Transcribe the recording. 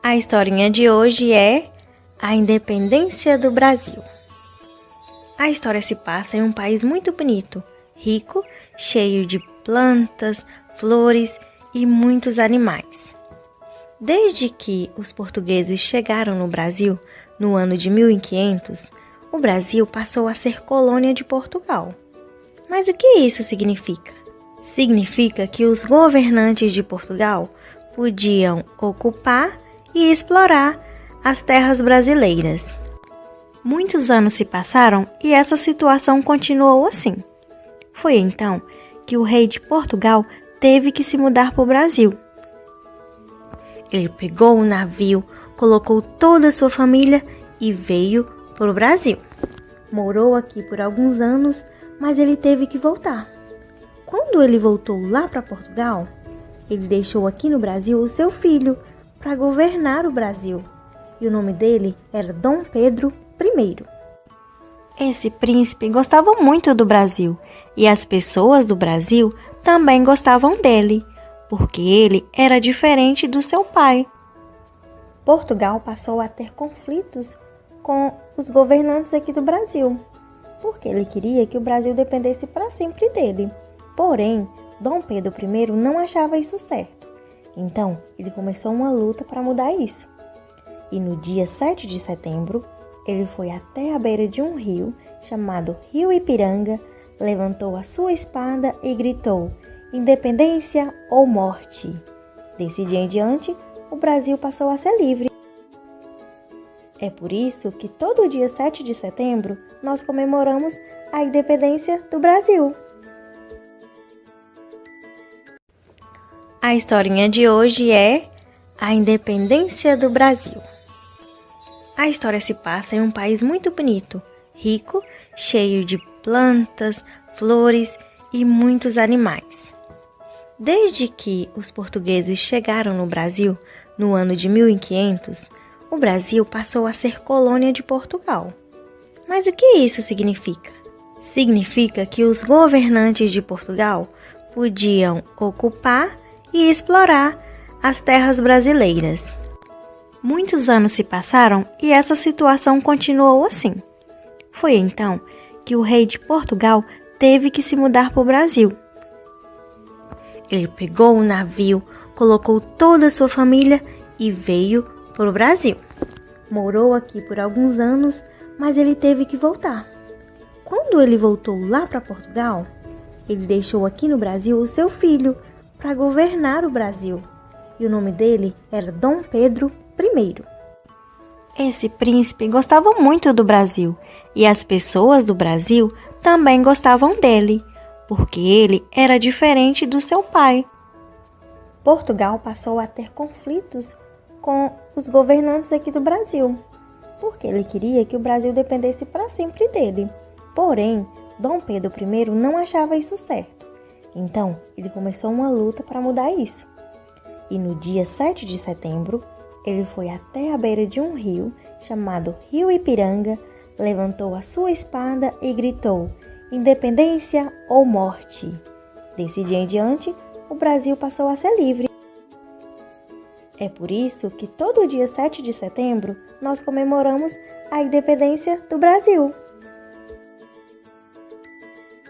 A historinha de hoje é a independência do Brasil. A história se passa em um país muito bonito, rico, cheio de plantas, flores e muitos animais. Desde que os portugueses chegaram no Brasil, no ano de 1500, o Brasil passou a ser colônia de Portugal. Mas o que isso significa? Significa que os governantes de Portugal podiam ocupar e explorar as terras brasileiras. Muitos anos se passaram e essa situação continuou assim. Foi então que o rei de Portugal teve que se mudar para o Brasil. Ele pegou um navio, colocou toda a sua família e veio para o Brasil. Morou aqui por alguns anos, mas ele teve que voltar. Quando ele voltou lá para Portugal, ele deixou aqui no Brasil o seu filho para governar o Brasil. E o nome dele era Dom Pedro I. Esse príncipe gostava muito do Brasil e as pessoas do Brasil também gostavam dele, porque ele era diferente do seu pai. Portugal passou a ter conflitos com os governantes aqui do Brasil, porque ele queria que o Brasil dependesse para sempre dele. Porém, Dom Pedro I não achava isso certo. Então, ele começou uma luta para mudar isso. E no dia 7 de setembro, ele foi até a beira de um rio, chamado Rio Ipiranga, levantou a sua espada e gritou: "Independência ou morte!". Desse dia em diante, o Brasil passou a ser livre. É por isso que todo dia 7 de setembro, nós comemoramos a independência do Brasil. A historinha de hoje é a independência do Brasil. A história se passa em um país muito bonito, rico, cheio de plantas, flores e muitos animais. Desde que os portugueses chegaram no Brasil, no ano de 1500, o Brasil passou a ser colônia de Portugal. Mas o que isso significa? Significa que os governantes de Portugal podiam ocupar e explorar as terras brasileiras. Muitos anos se passaram e essa situação continuou assim. Foi então que o rei de Portugal teve que se mudar para o Brasil. Ele pegou um navio, colocou toda a sua família e veio para o Brasil. Morou aqui por alguns anos, mas ele teve que voltar. Quando ele voltou lá para Portugal, ele deixou aqui no Brasil o seu filho para governar o Brasil. E o nome dele era Dom Pedro I. Esse príncipe gostava muito do Brasil e as pessoas do Brasil também gostavam dele, porque ele era diferente do seu pai. Portugal passou a ter conflitos com os governantes aqui do Brasil, porque ele queria que o Brasil dependesse para sempre dele. Porém, Dom Pedro I não achava isso certo. Então, ele começou uma luta para mudar isso. E no dia 7 de setembro, ele foi até a beira de um rio, chamado Rio Ipiranga, levantou a sua espada e gritou: "Independência ou morte!". Desse dia em diante, o Brasil passou a ser livre. É por isso que todo dia 7 de setembro, nós comemoramos a independência do Brasil.